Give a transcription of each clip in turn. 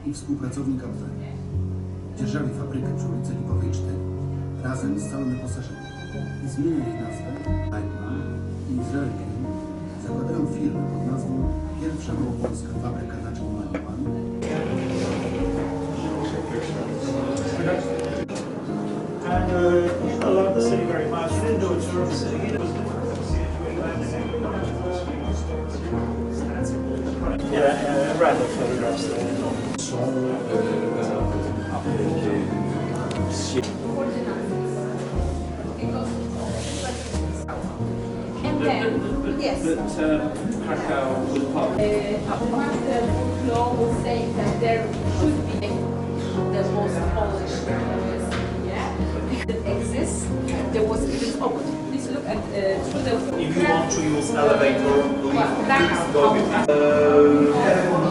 i współpracownik Amzeli. Dzierżawi fabrykę przy ulicy Lipowej 4 razem z całym wyposażeniem. Zmienia jej nazwę i Izraelkiem zakładają firmę pod nazwą Pierwsza Małopolska Fabryka Naczyń Malowanych. And I love the city very much. He didn't do it services. He was random photographs there. And then, yes. Krakow will pop. Among the law was saying that there should be the most Polish yeah, because it exists. There was this open. Please look at through the. If you want to use elevator, please go with heaven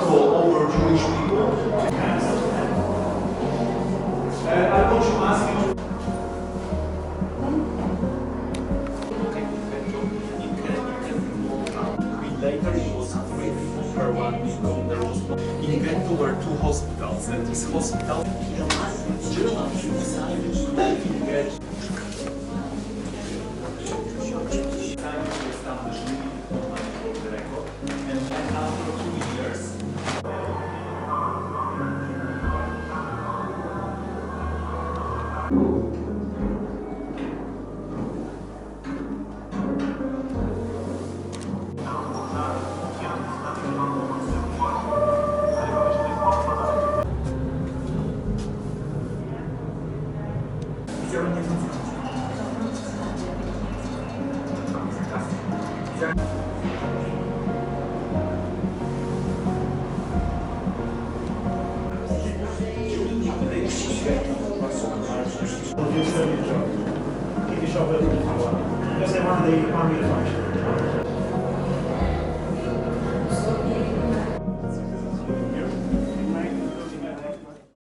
for over Jewish people. I want to ask you. Later it was free per one week. There was in Ghetto were two hospitals, and this hospital and after 2 years Kiedyś oby to jest one of the army devices.